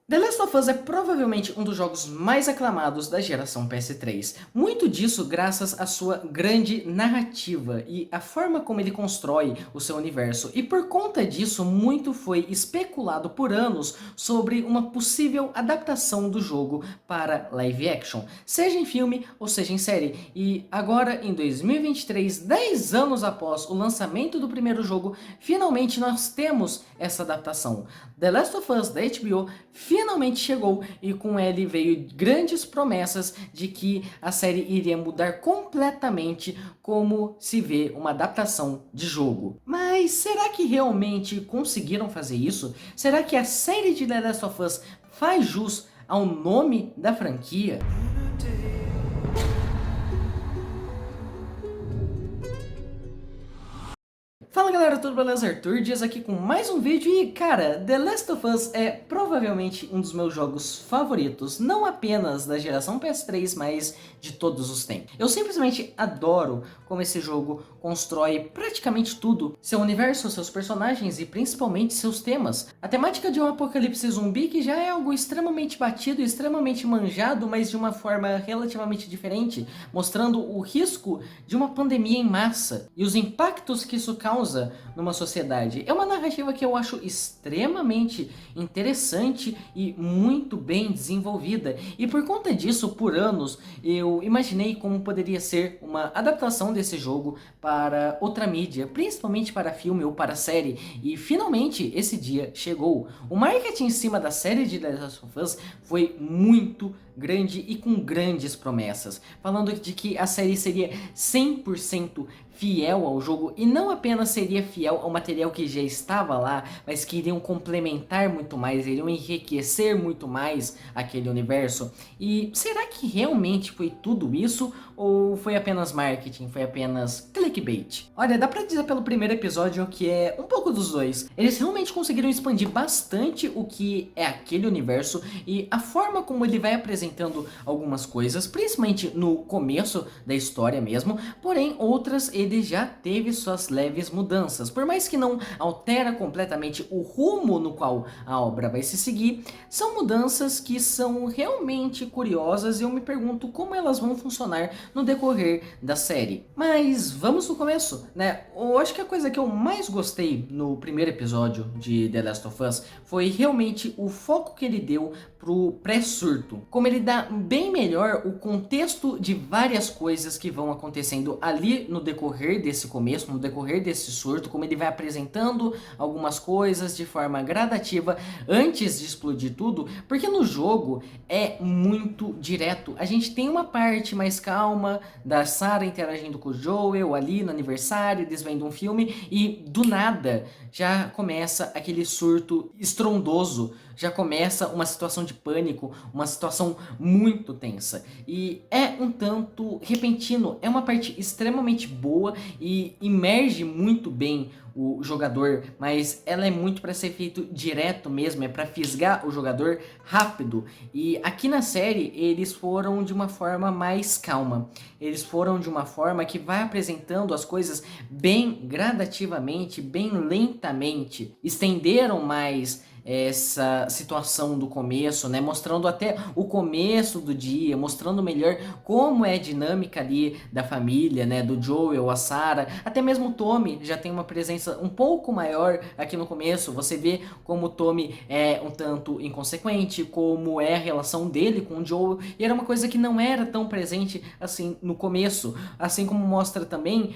The Last of Us é provavelmente um dos jogos mais aclamados da geração PS3. Muito disso graças à sua grande narrativa e a forma como ele constrói o seu universo. E por conta disso, muito foi especulado por anos sobre uma possível adaptação do jogo para live action, seja em filme ou seja em série. E agora, em 2023, 10 anos após o lançamento do primeiro jogo, finalmente nós temos essa adaptação. The Last of Us da HBO finalmente chegou e com ele veio grandes promessas de que a série iria mudar completamente como se vê uma adaptação de jogo. Mas será que realmente conseguiram fazer isso? Será que a série de The Last of Us faz jus ao nome da franquia? Fala galera, tudo beleza? Arthur Dias aqui com mais um vídeo e cara, The Last of Us é provavelmente um dos meus jogos favoritos, não apenas da geração PS3, mas de todos os tempos. Eu simplesmente adoro como esse jogo constrói praticamente tudo, seu universo, seus personagens e principalmente seus temas. A temática de um apocalipse zumbi que já é algo extremamente batido e extremamente manjado, mas de uma forma relativamente diferente, mostrando o risco de uma pandemia em massa e os impactos que isso causa numa sociedade. É uma narrativa que eu acho extremamente interessante e muito bem desenvolvida. E por conta disso, por anos, eu imaginei como poderia ser uma adaptação desse jogo para outra mídia, principalmente para filme ou para série. E finalmente esse dia chegou. O marketing em cima da série de The Last of Us foi muito grande e com grandes promessas, falando de que a série seria 100% fiel ao jogo e não apenas seria fiel ao material que já estava lá, mas que iriam complementar muito mais, iriam enriquecer muito mais aquele universo. E será que realmente foi tudo isso ou foi apenas marketing, foi apenas clickbait? Olha, dá pra dizer pelo primeiro episódio que é um pouco dos dois. Eles realmente conseguiram expandir bastante o que é aquele universo e a forma como ele vai apresentando algumas coisas, principalmente no começo da história mesmo, porém outras ele já teve suas leves mudanças. Por mais que não altera completamente o rumo no qual a obra vai se seguir, são mudanças que são realmente curiosas e eu me pergunto como elas vão funcionar no decorrer da série. Mas vamos no começo, né? Eu acho que a coisa que eu mais gostei no primeiro episódio de The Last of Us foi realmente o foco que ele deu pro pré-surto. Como ele dá bem melhor o contexto de várias coisas que vão acontecendo ali no decorrer desse começo, no decorrer desse surto, como ele vai apresentando algumas coisas de forma gradativa antes de explodir tudo, porque no jogo é muito direto. A gente tem uma parte mais calma da Sarah interagindo com o Joel ali no aniversário, eles vendo um filme e do nada já começa aquele surto estrondoso, já começa uma situação de pânico, uma situação muito tensa. E é um tanto repentino, é uma parte extremamente boa e imerge muito bem o jogador, mas ela é muito para ser feito direto mesmo, é para fisgar o jogador rápido. E aqui na série eles foram de uma forma mais calma, eles foram de uma forma que vai apresentando as coisas bem gradativamente, bem lentamente, estenderam mais essa situação do começo, né? Mostrando até o começo do dia, mostrando melhor como é a dinâmica ali da família, né? Do Joel, a Sarah, até mesmo o Tommy já tem uma presença um pouco maior aqui no começo. Você vê como o Tommy é um tanto inconsequente, como é a relação dele com o Joel, e era uma coisa que não era tão presente assim no começo, assim como mostra também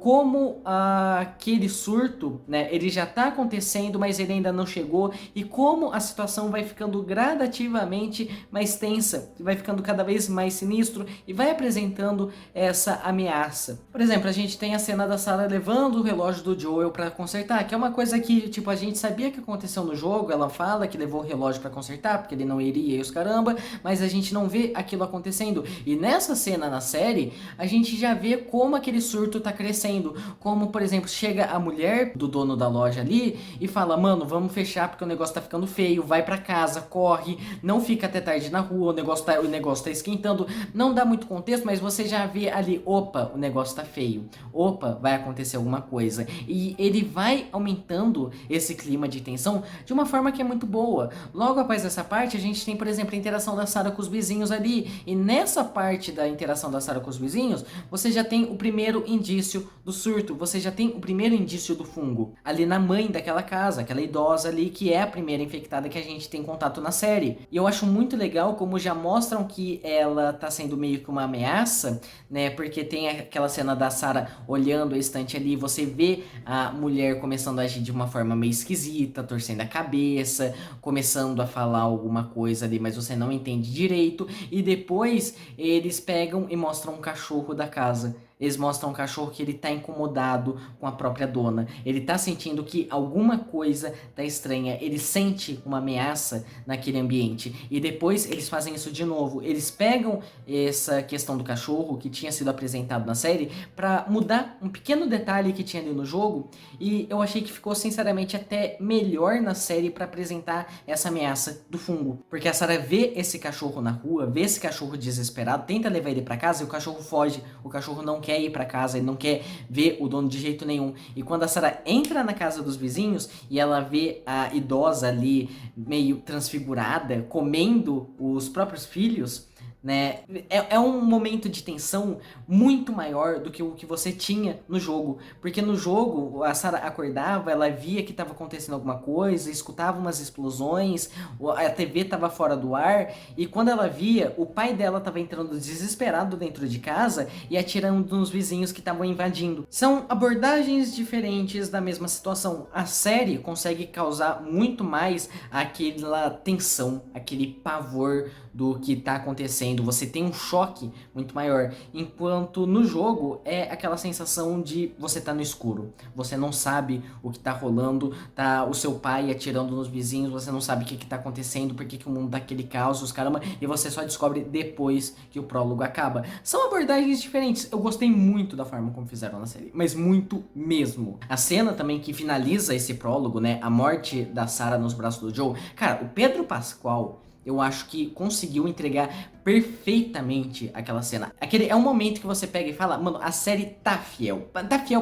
como aquele surto, né? Ele já tá acontecendo, mas ele ainda não chegou e como a situação vai ficando gradativamente mais tensa, vai ficando cada vez mais sinistro e vai apresentando essa ameaça. Por exemplo, a gente tem a cena da Sarah levando o relógio do Joel para consertar, que é uma coisa que, tipo, a gente sabia que aconteceu no jogo, ela fala que levou o relógio para consertar, porque ele não iria e os caramba, mas a gente não vê aquilo acontecendo. E nessa cena na série, a gente já vê como aquele surto tá crescendo, como, por exemplo, chega a mulher do dono da loja ali e fala, mano, vamos fechar porque o negócio tá ficando feio, vai pra casa, corre, não fica até tarde na rua, o negócio tá esquentando, não dá muito contexto, mas você já vê ali, opa, o negócio tá feio, opa, vai acontecer alguma coisa. E ele vai aumentando esse clima de tensão de uma forma que é muito boa. Logo após essa parte, a gente tem, por exemplo, a interação da Sarah com os vizinhos ali, e nessa parte da interação da Sarah com os vizinhos, você já tem o primeiro indício do surto, você já tem o primeiro indício do fungo, ali na mãe daquela casa, aquela idosa ali, que é a primeira infectada que a gente tem contato na série. E eu acho muito legal como já mostram que ela tá sendo meio que uma ameaça, né, porque tem aquela cena da Sarah olhando a estante ali, você vê a mulher começando a agir de uma forma meio esquisita, torcendo a cabeça, começando a falar alguma coisa ali, mas você não entende direito, e depois eles pegam e mostram um cachorro da casa. Eles mostram um cachorro que ele tá incomodado com a própria dona. Ele tá sentindo que alguma coisa tá estranha. Ele sente uma ameaça naquele ambiente. E depois eles fazem isso de novo. Eles pegam essa questão do cachorro que tinha sido apresentado na série pra mudar um pequeno detalhe que tinha ali no jogo. E eu achei que ficou sinceramente até melhor na série pra apresentar essa ameaça do fungo. Porque a Sarah vê esse cachorro na rua, vê esse cachorro desesperado, tenta levar ele pra casa e o cachorro foge. O cachorro não quer ir pra casa, ele não quer ver o dono de jeito nenhum. E quando a Sarah entra na casa dos vizinhos e ela vê a idosa ali meio transfigurada, comendo os próprios filhos, né, é um momento de tensão muito maior do que o que você tinha no jogo, porque no jogo a Sarah acordava, ela via que estava acontecendo alguma coisa, escutava umas explosões, a TV estava fora do ar, e quando ela via, o pai dela estava entrando desesperado dentro de casa e atirando nos vizinhos que estavam invadindo. São abordagens diferentes da mesma situação. A série consegue causar muito mais aquela tensão, aquele pavor do que tá acontecendo, você tem um choque muito maior, enquanto no jogo é aquela sensação de você tá no escuro, você não sabe o que tá rolando, tá o seu pai atirando nos vizinhos, você não sabe o que tá acontecendo, por que o mundo tá aquele caos, os caramba, e você só descobre depois que o prólogo acaba. São abordagens diferentes, eu gostei muito da forma como fizeram na série, mas muito mesmo. A cena também que finaliza esse prólogo, né, a morte da Sarah nos braços do Joe, cara, o Pedro Pascal, eu acho que conseguiu entregar perfeitamente aquela cena. Aquele é um momento que você pega e fala, mano, a série tá fiel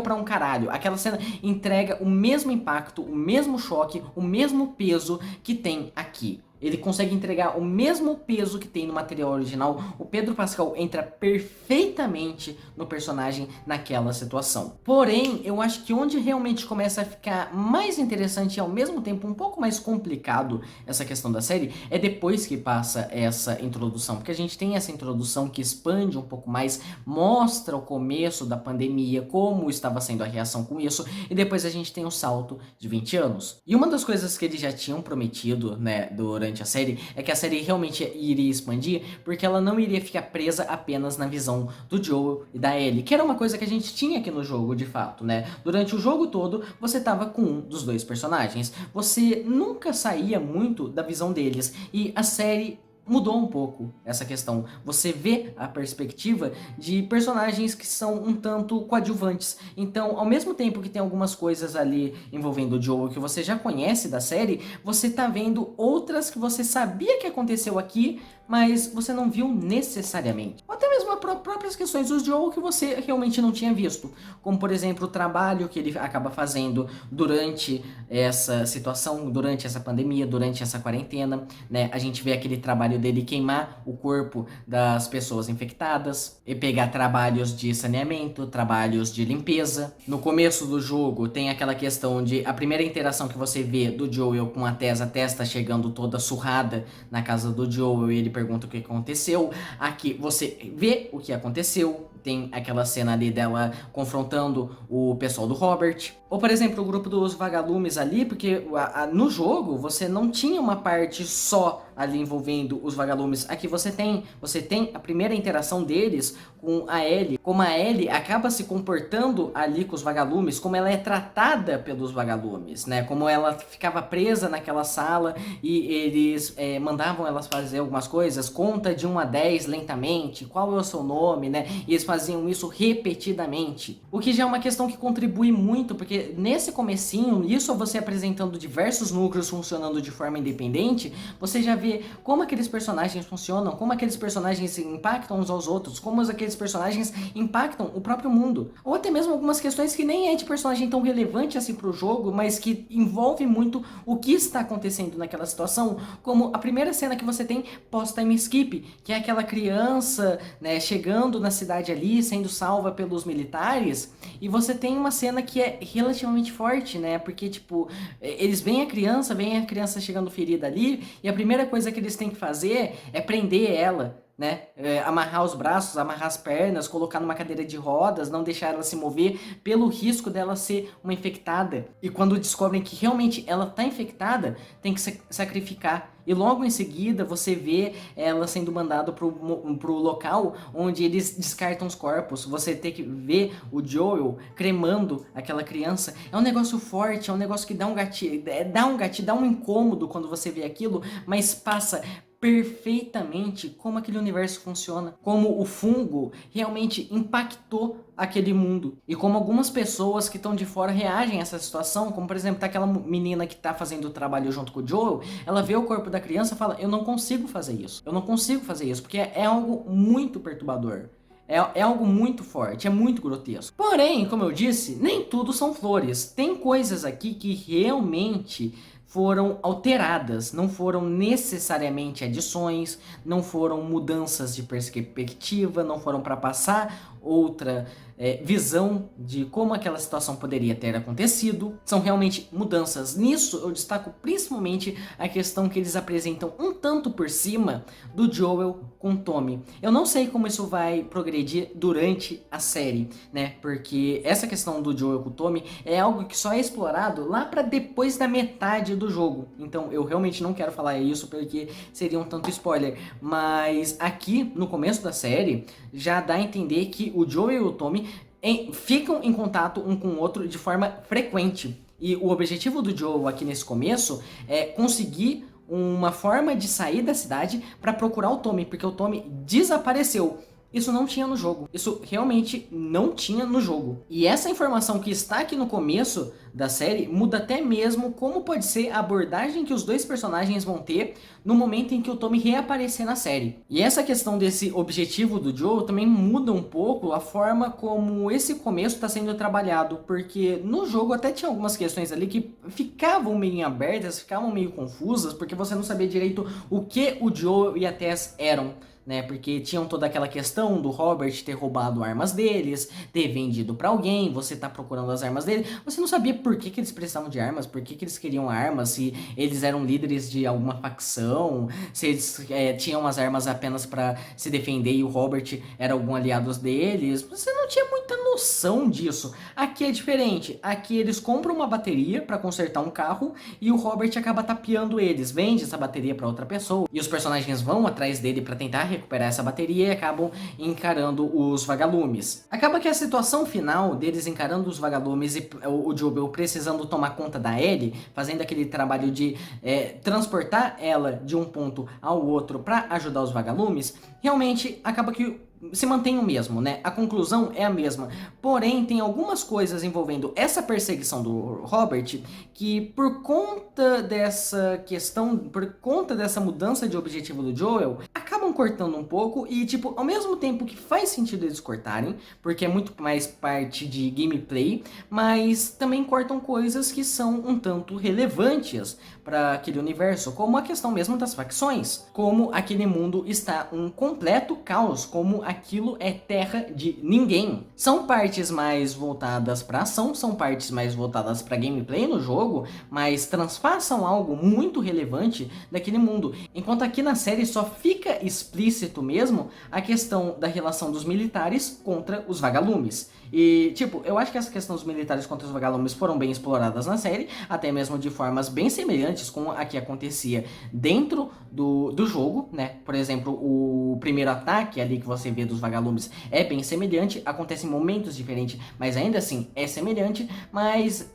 pra um caralho. Aquela cena entrega o mesmo impacto, o mesmo choque, o mesmo peso que tem aqui. Ele consegue entregar o mesmo peso que tem no material original. O Pedro Pascal entra perfeitamente no personagem naquela situação. Porém, eu acho que onde realmente começa a ficar mais interessante e ao mesmo tempo um pouco mais complicado essa questão da série é depois que passa essa introdução. Porque a gente tem essa introdução que expande um pouco mais, mostra o começo da pandemia, como estava sendo a reação com isso, e depois a gente tem o salto de 20 anos. E uma das coisas que eles já tinham prometido, né, durante a série, é que a série realmente iria expandir, porque ela não iria ficar presa apenas na visão do Joel e da Ellie, que era uma coisa que a gente tinha aqui no jogo, de fato, né? Durante o jogo todo, você tava com um dos dois personagens, você nunca saía muito da visão deles, e a série mudou um pouco essa questão. Você vê a perspectiva de personagens que são um tanto coadjuvantes. Então, ao mesmo tempo que tem algumas coisas ali envolvendo o Joel que você já conhece da série, você tá vendo outras que você sabia que aconteceu aqui, mas você não viu necessariamente. Ou até mesmo as próprias questões do Joel que você realmente não tinha visto. Como, por exemplo, o trabalho que ele acaba fazendo durante essa situação, durante essa pandemia, durante essa quarentena, né? A gente vê aquele trabalho dele queimar o corpo das pessoas infectadas e pegar trabalhos de saneamento, trabalhos de limpeza. No começo do jogo tem aquela questão de a primeira interação que você vê do Joel com a Tessa chegando toda surrada na casa do Joel e ele pergunta o que aconteceu. Aqui você vê o que aconteceu, tem aquela cena ali dela confrontando o pessoal do Robert. Ou, por exemplo, o grupo dos vagalumes ali, porque no jogo você não tinha uma parte só ali envolvendo os vagalumes. Aqui você tem a primeira interação deles com a Ellie, como a Ellie acaba se comportando ali com os vagalumes, como ela é tratada pelos vagalumes, né? Como ela ficava presa naquela sala e eles mandavam elas fazer algumas coisas, conta de 1 a 10 lentamente, qual é o seu nome, né? E eles faziam isso repetidamente. O que já é uma questão que contribui muito, porque porque nesse comecinho, isso você apresentando diversos núcleos funcionando de forma independente, você já vê como aqueles personagens funcionam, como aqueles personagens impactam uns aos outros, como aqueles personagens impactam o próprio mundo. Ou até mesmo algumas questões que nem é de personagem tão relevante assim pro jogo, mas que envolve muito o que está acontecendo naquela situação, como a primeira cena que você tem pós-time skip, que é aquela criança, né, chegando na cidade ali, sendo salva pelos militares, e você tem uma cena que é relativamente forte, né, porque, tipo, eles veem a criança chegando ferida ali, e a primeira coisa que eles têm que fazer é prender ela, né? Amarrar os braços, amarrar as pernas, colocar numa cadeira de rodas, não deixar ela se mover pelo risco dela ser uma infectada. E quando descobrem que realmente ela tá infectada, tem que sacrificar. E logo em seguida você vê ela sendo mandada pro local onde eles descartam os corpos. Você tem que ver o Joel cremando aquela criança. É um negócio forte, é um negócio que dá um gatilho, dá um incômodo quando você vê aquilo, mas passa perfeitamente como aquele universo funciona, como o fungo realmente impactou aquele mundo e como algumas pessoas que estão de fora reagem a essa situação, como por exemplo, tá aquela menina que tá fazendo o trabalho junto com o Joel, ela vê o corpo da criança e fala, eu não consigo fazer isso, porque é algo muito perturbador. É algo muito forte, é muito grotesco. Porém, como eu disse, nem tudo são flores. Tem coisas aqui que realmente foram alteradas, não foram necessariamente adições, não foram mudanças de perspectiva, não foram para passar outra visão de como aquela situação poderia ter acontecido. São realmente mudanças. Nisso eu destaco principalmente a questão que eles apresentam um tanto por cima do Joel com Tommy. Eu não sei como isso vai progredir durante a série, né? Porque essa questão do Joel com Tommy é algo que só é explorado lá para depois da metade do jogo. Então eu realmente não quero falar isso porque seria um tanto spoiler. Mas aqui no começo da série já dá a entender que o Joel e o Tommy ficam em contato um com o outro de forma frequente. E o objetivo do Joel aqui nesse começo é conseguir uma forma de sair da cidade para procurar o Tommy, porque o Tommy desapareceu. Isso não tinha no jogo. Isso realmente não tinha no jogo. E essa informação que está aqui no começo da série muda até mesmo como pode ser a abordagem que os dois personagens vão ter no momento em que o Tommy reaparecer na série. E essa questão desse objetivo do Joel também muda um pouco a forma como esse começo está sendo trabalhado, porque no jogo até tinha algumas questões ali que ficavam meio abertas, ficavam meio confusas, porque você não sabia direito o que o Joel e a Tess eram. Né, porque tinham toda aquela questão do Robert ter roubado armas deles, ter vendido pra alguém, você tá procurando as armas dele, você não sabia por que eles precisavam de armas, por que eles queriam armas, se eles eram líderes de alguma facção, se eles tinham as armas apenas pra se defender e o Robert era algum aliado deles, você não tinha muita noção disso. Aqui é diferente, aqui eles compram uma bateria pra consertar um carro e o Robert acaba tapeando eles, vende essa bateria pra outra pessoa, e os personagens vão atrás dele pra tentar recuperar essa bateria e acabam encarando os vagalumes. Acaba que a situação final deles encarando os vagalumes e o Joel precisando tomar conta da Ellie, fazendo aquele trabalho de transportar ela de um ponto ao outro para ajudar os vagalumes, realmente acaba que se mantém o mesmo, né? A conclusão é a mesma. Porém, tem algumas coisas envolvendo essa perseguição do Robert que, por conta dessa questão, por conta dessa mudança de objetivo do Joel, acabam cortando um pouco e, tipo, ao mesmo tempo que faz sentido eles cortarem, porque é muito mais parte de gameplay, mas também cortam coisas que são um tanto relevantes para aquele universo, como a questão mesmo das facções, como aquele mundo está um completo caos, como aquilo é terra de ninguém. São partes mais voltadas para ação, são partes mais voltadas para gameplay no jogo, mas transpassam algo muito relevante daquele mundo. Enquanto aqui na série só fica explícito mesmo a questão da relação dos militares contra os vagalumes. E, tipo, eu acho que essa questão dos militares contra os vagalumes foram bem exploradas na série, até mesmo de formas bem semelhantes com a que acontecia dentro do jogo, né? Por exemplo, o primeiro ataque ali que você vê dos vagalumes é bem semelhante, acontece em momentos diferentes, mas ainda assim é semelhante, mas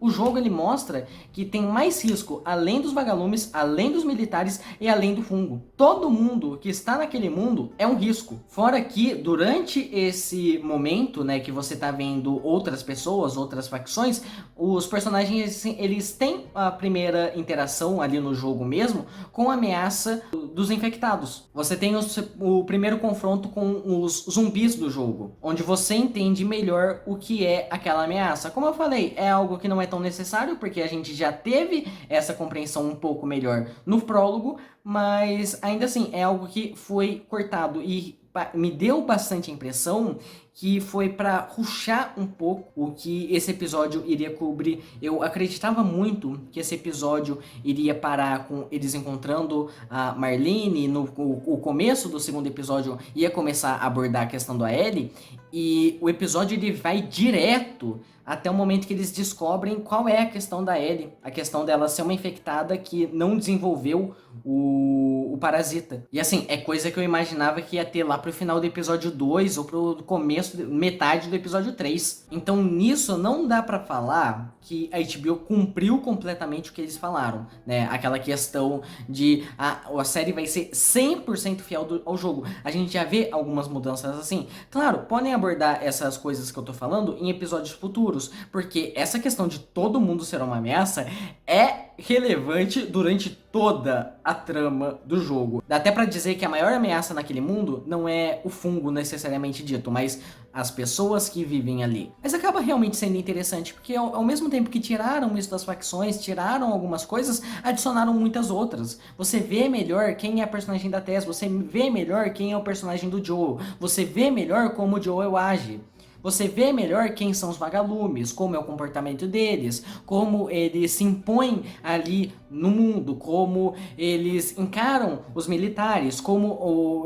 O jogo ele mostra que tem mais risco além dos vagalumes, além dos militares e além do fungo. Todo mundo que está naquele mundo é um risco. Fora que durante esse momento, né, que você tá vendo outras pessoas, outras facções, os personagens eles têm a primeira interação ali no jogo mesmo com a ameaça dos infectados. Você tem o primeiro confronto com os zumbis do jogo, onde você entende melhor o que é aquela ameaça. Como eu falei, é algo que não é tão necessário, porque a gente já teve essa compreensão um pouco melhor no prólogo, mas ainda assim é algo que foi cortado e me deu bastante impressão que foi para rushar um pouco o que esse episódio iria cobrir. Eu acreditava muito que esse episódio iria parar com eles encontrando a Marlene, o começo do segundo episódio ia começar a abordar a questão da Ellie, e o episódio ele vai direto até o momento que eles descobrem qual é a questão da Ellie, a questão dela ser uma infectada que não desenvolveu o parasita. E assim, é coisa que eu imaginava que ia ter lá pro final do episódio 2 ou pro começo, metade do episódio 3. Então nisso não dá pra falar que a HBO cumpriu completamente o que eles falaram, né? Aquela questão de a série vai ser 100% fiel ao jogo. A gente já vê algumas mudanças assim. Claro, podem abordar essas coisas que eu tô falando em episódios futuros, porque essa questão de todo mundo ser uma ameaça é relevante durante toda a trama do jogo. Dá até pra dizer que a maior ameaça naquele mundo não é o fungo necessariamente dito, mas as pessoas que vivem ali. Mas acaba realmente sendo interessante, porque ao mesmo tempo que tiraram isso das facções, tiraram algumas coisas, adicionaram muitas outras. Você vê melhor quem é a personagem da Tess, você vê melhor quem é o personagem do Joel, você vê melhor como o Joel age. Você vê melhor quem são os vagalumes, como é o comportamento deles, como eles se impõem ali no mundo, como eles encaram os militares, como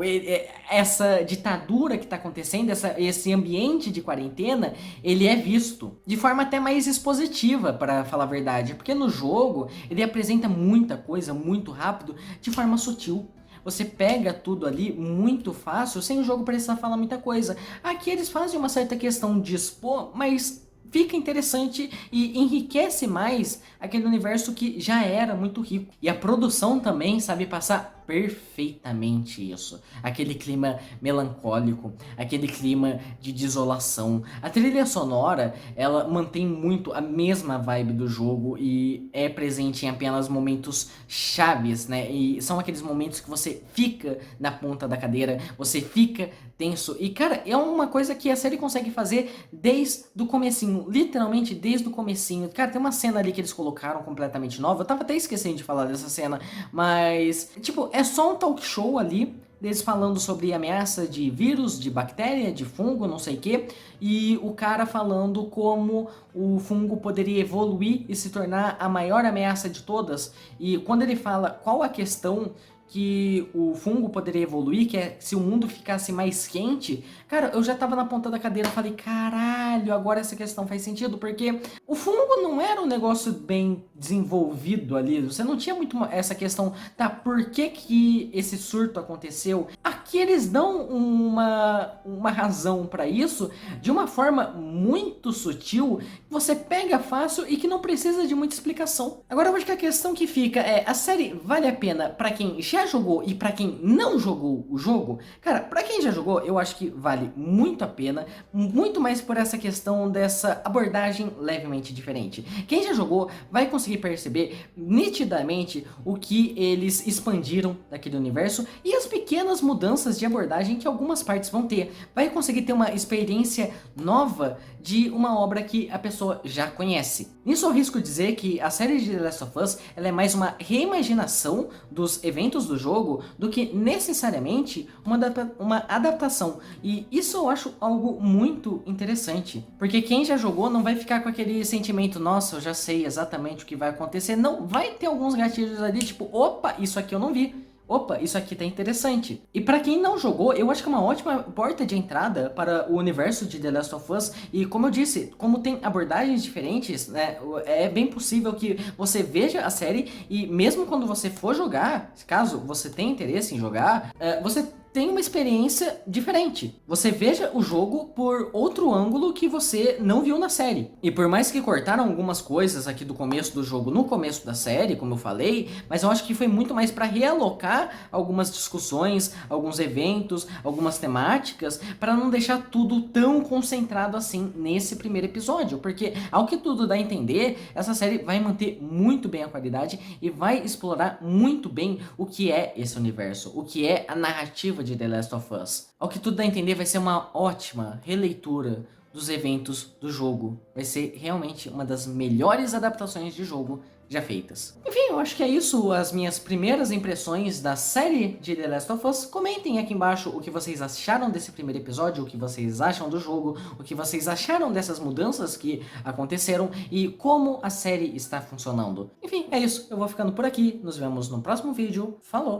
essa ditadura que está acontecendo, esse ambiente de quarentena, ele é visto de forma até mais expositiva, para falar a verdade, porque no jogo ele apresenta muita coisa muito rápido, de forma sutil. Você pega tudo ali muito fácil, sem o jogo precisar falar muita coisa. Aqui eles fazem uma certa questão de expor, mas fica interessante e enriquece mais aquele universo que já era muito rico. E a produção também sabe passar perfeitamente isso. Aquele clima melancólico, aquele clima de desolação. A trilha sonora, ela mantém muito a mesma vibe do jogo e é presente em apenas momentos chaves, né? E são aqueles momentos que você fica na ponta da cadeira, você fica tenso. E, cara, é uma coisa que a série consegue fazer desde o comecinho, literalmente desde o comecinho. Cara, tem uma cena ali que eles colocaram completamente nova, eu tava até esquecendo de falar dessa cena, mas, tipo, é só um talk show ali, deles falando sobre ameaça de vírus, de bactéria, de fungo, não sei o que, e o cara falando como o fungo poderia evoluir e se tornar a maior ameaça de todas. E quando ele fala qual a questão que o fungo poderia evoluir, que é se o mundo ficasse mais quente, cara, eu já tava na ponta da cadeira e falei, caralho, agora essa questão faz sentido, porque o fungo não era um negócio bem desenvolvido ali, você não tinha muito essa questão, tá, por que que esse surto aconteceu? Aqui eles dão uma razão pra isso, de uma forma muito sutil, que você pega fácil e que não precisa de muita explicação. Agora eu acho que a questão que fica é, a série vale a pena pra quem já jogou e pra quem não jogou o jogo? Cara, pra quem já jogou, eu acho que vale muito a pena, muito mais por essa questão dessa abordagem levemente diferente. Quem já jogou vai conseguir perceber nitidamente o que eles expandiram daquele universo e as pequenas mudanças de abordagem que algumas partes vão ter. Vai conseguir ter uma experiência nova de uma obra que a pessoa já conhece. Nisso eu arrisco dizer que a série de The Last of Us ela é mais uma reimaginação dos eventos do jogo do que necessariamente uma adaptação. E isso eu acho algo muito interessante, porque quem já jogou não vai ficar com aquele sentimento, nossa, eu já sei exatamente o que vai acontecer. Não, vai ter alguns gatilhos ali, tipo, opa, isso aqui eu não vi. Opa, isso aqui tá interessante. E pra quem não jogou, eu acho que é uma ótima porta de entrada para o universo de The Last of Us. E como eu disse, como tem abordagens diferentes, né, é bem possível que você veja a série e mesmo quando você for jogar, caso você tenha interesse em jogar, você tem uma experiência diferente. Você veja o jogo por outro ângulo que você não viu na série. E por mais que cortaram algumas coisas aqui do começo do jogo no começo da série, como eu falei, mas eu acho que foi muito mais para realocar algumas discussões, alguns eventos, algumas temáticas, para não deixar tudo tão concentrado assim nesse primeiro episódio, porque ao que tudo dá a entender, essa série vai manter muito bem a qualidade e vai explorar muito bem o que é esse universo, o que é a narrativa de The Last of Us. Ao que tudo dá a entender, vai ser uma ótima releitura dos eventos do jogo. Vai ser realmente uma das melhores adaptações de jogo já feitas. Enfim, eu acho que é isso, as minhas primeiras impressões da série de The Last of Us. Comentem aqui embaixo o que vocês acharam desse primeiro episódio, o que vocês acham do jogo, o que vocês acharam dessas mudanças que aconteceram e como a série está funcionando. Enfim, é isso, eu vou ficando por aqui, nos vemos no próximo vídeo, falou!